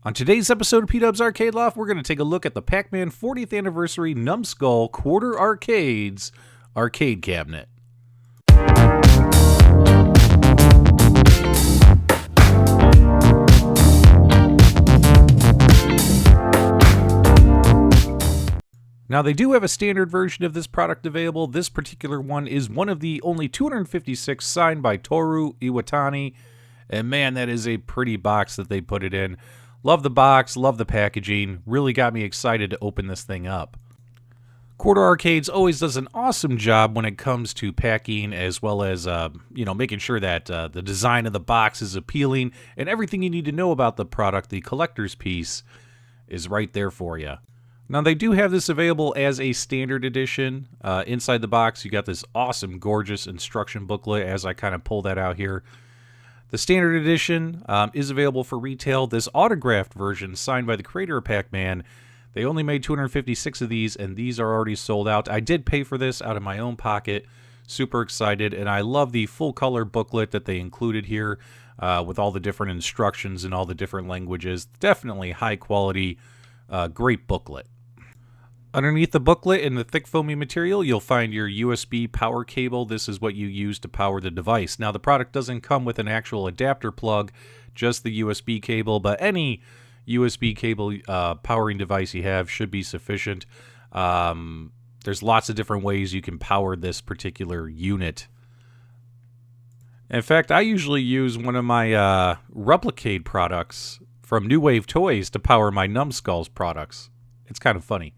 On today's episode of PDubs Arcade Loft, we're going to take a look at the Pac-Man 40th Anniversary Numskull Quarter Arcades arcade cabinet. Now, they do have a standard version of this product available. This particular one is one of the only 256 signed by Toru Iwatani. And man, that is a pretty box that they put it in. Love the box, love the packaging. Really got me excited to open this thing up. Quarter Arcades always does an awesome job when it comes to packing, as well as making sure that the design of the box is appealing and everything you need to know about the product, the collector's piece, is right there for you. Now, they do have this available as a standard edition. Inside the box, you got this awesome, gorgeous instruction booklet as I kind of pull that out here. The standard edition is available for retail. This autographed version, signed by the creator of Pac-Man, they only made 256 of these, and these are already sold out. I did pay for this out of my own pocket. Super excited, and I love the full-color booklet that they included here with all the different instructions in all the different languages. Definitely high-quality, great booklet. Underneath the booklet in the thick foamy material, you'll find your USB power cable. This is what you use to power the device. Now, the product doesn't come with an actual adapter plug, just the USB cable, but any USB cable powering device you have should be sufficient. There's lots of different ways you can power this particular unit. In fact, I usually use one of my Replicate products from New Wave Toys to power my Numskull's products. It's kind of funny.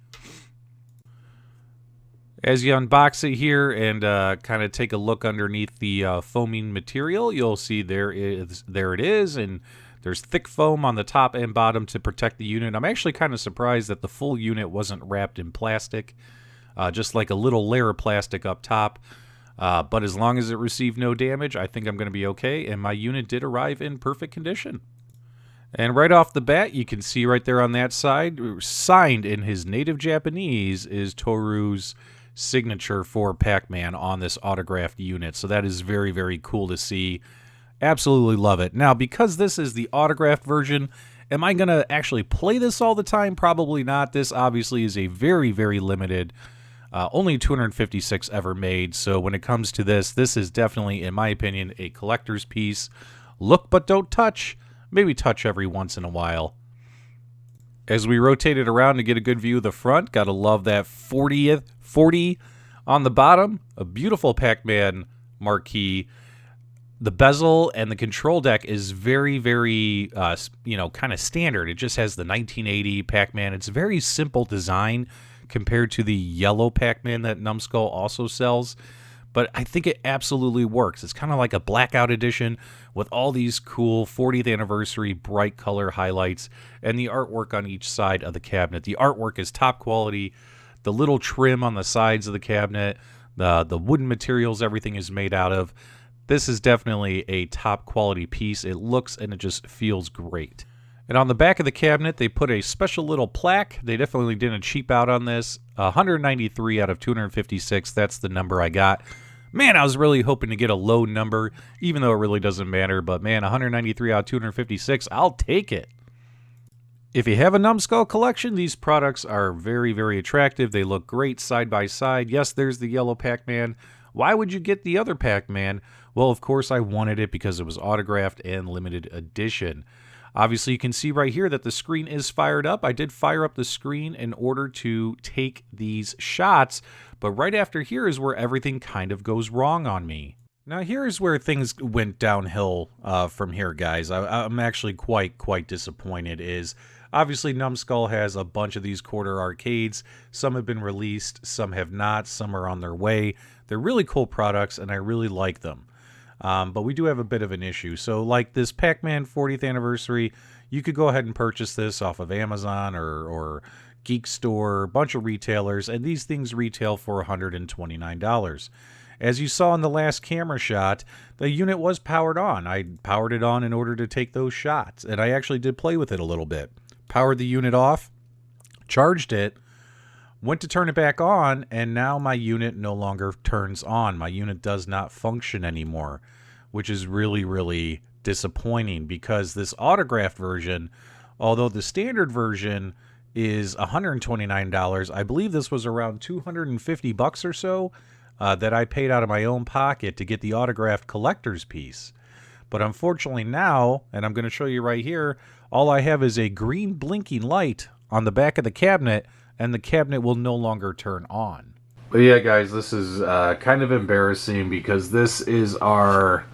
As you unbox it here and kind of take a look underneath the foaming material, you'll see there it is, and there's thick foam on the top and bottom to protect the unit. I'm actually kind of surprised that the full unit wasn't wrapped in plastic, just like a little layer of plastic up top. But as long as it received no damage, I think I'm going to be okay, and my unit did arrive in perfect condition. And right off the bat, you can see right there on that side, signed in his native Japanese, is Toru's signature for Pac-Man on this autographed unit. So that is very, very cool to see. Absolutely love it. Now, because this is the autographed version, am I going to actually play this all the time? Probably not. This obviously is a very, very limited, only 256 ever made. So when it comes to this, this is definitely, in my opinion, a collector's piece. Look but don't touch. Maybe touch every once in a while. As we rotate it around to get a good view of the front, gotta love that 40 on the bottom. A beautiful Pac-Man marquee. The bezel and the control deck is very, very, kind of standard. It just has the 1980 Pac-Man. It's a very simple design compared to the yellow Pac-Man that Numskull also sells. But I think it absolutely works. It's kind of like a blackout edition with all these cool 40th anniversary bright color highlights and the artwork on each side of the cabinet. The artwork is top quality. The little trim on the sides of the cabinet, the wooden materials everything is made out of. This is definitely a top quality piece. It looks and it just feels great. And on the back of the cabinet, they put a special little plaque. They definitely didn't cheap out on this. 193 out of 256. That's the number I got. Man, I was really hoping to get a low number, even though it really doesn't matter. But man, 193 out of 256, I'll take it. If you have a Numskull collection, these products are very, very attractive. They look great side by side. Yes, there's the yellow Pac-Man. Why would you get the other Pac-Man? Well, of course, I wanted it because it was autographed and limited edition. Obviously, you can see right here that the screen is fired up. I did fire up the screen in order to take these shots, but right after here is where everything kind of goes wrong on me. Now, here's where things went downhill from here, guys. I'm actually quite disappointed. Obviously, Numskull has a bunch of these quarter arcades. Some have been released, some have not, some are on their way. They're really cool products, and I really like them. But we do have a bit of an issue. So like this Pac-Man 40th anniversary, you could go ahead and purchase this off of Amazon or Geek Store, a bunch of retailers, and these things retail for $129. As you saw in the last camera shot, the unit was powered on. I powered it on in order to take those shots, and I actually did play with it a little bit. Powered the unit off, charged it, went to turn it back on, and now my unit no longer turns on. My unit does not function anymore, which is really, really disappointing because this autographed version although the standard version is $129. I believe this was around $250 or so that I paid out of my own pocket to get the autographed collector's piece. But unfortunately now, and I'm going to show you right here, all I have is a green blinking light on the back of the cabinet, and the cabinet will no longer turn on. But yeah, guys, this is kind of embarrassing because this is our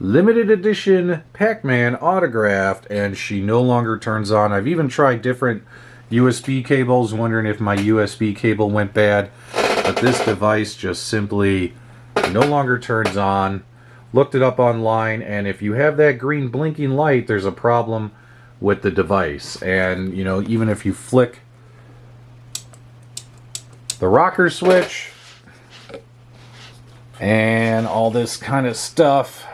limited edition Pac-Man autographed, and she no longer turns on. I've even tried different USB cables, wondering if my USB cable went bad, but this device just simply no longer turns on. Looked it up online, and if you have that green blinking light, there's a problem with the device. And, you know, even if you flick the rocker switch and all this kind of stuff,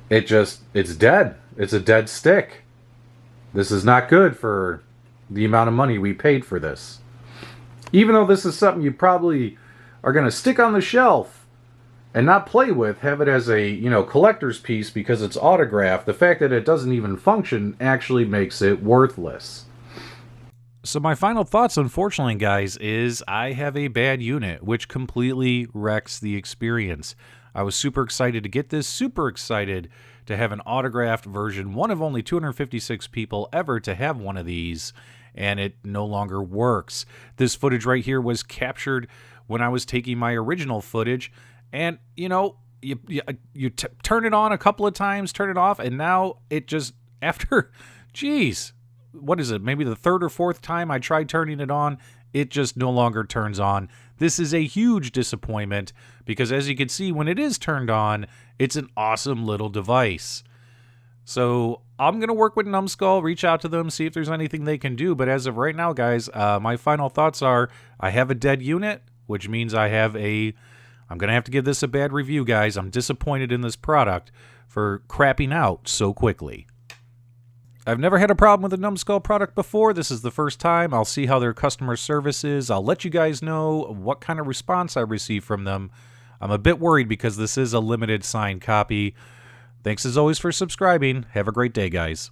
it's dead. It's a dead stick. This is not good for the amount of money we paid for this. Even though this is something you probably are going to stick on the shelf and not play with, have it as a, you know, collector's piece because it's autographed, the fact that it doesn't even function actually makes it worthless. So my final thoughts, unfortunately, guys, is I have a bad unit, which completely wrecks the experience. I was super excited to get this, super excited to have an autographed version, one of only 256 people ever to have one of these, and it no longer works. This footage right here was captured when I was taking my original footage, and, you know, you turn it on a couple of times, turn it off, and now it just, after, geez, what is it, maybe the third or fourth time I tried turning it on, it just no longer turns on. This is a huge disappointment because, as you can see, when it is turned on, it's an awesome little device. So I'm going to work with Numskull, reach out to them, see if there's anything they can do. But as of right now, guys, my final thoughts are I have a dead unit, which means I'm going to have to give this a bad review, guys. I'm disappointed in this product for crapping out so quickly. I've never had a problem with a Numskull product before. This is the first time. I'll see how their customer service is. I'll let you guys know what kind of response I receive from them. I'm a bit worried because this is a limited signed copy. Thanks as always for subscribing. Have a great day, guys.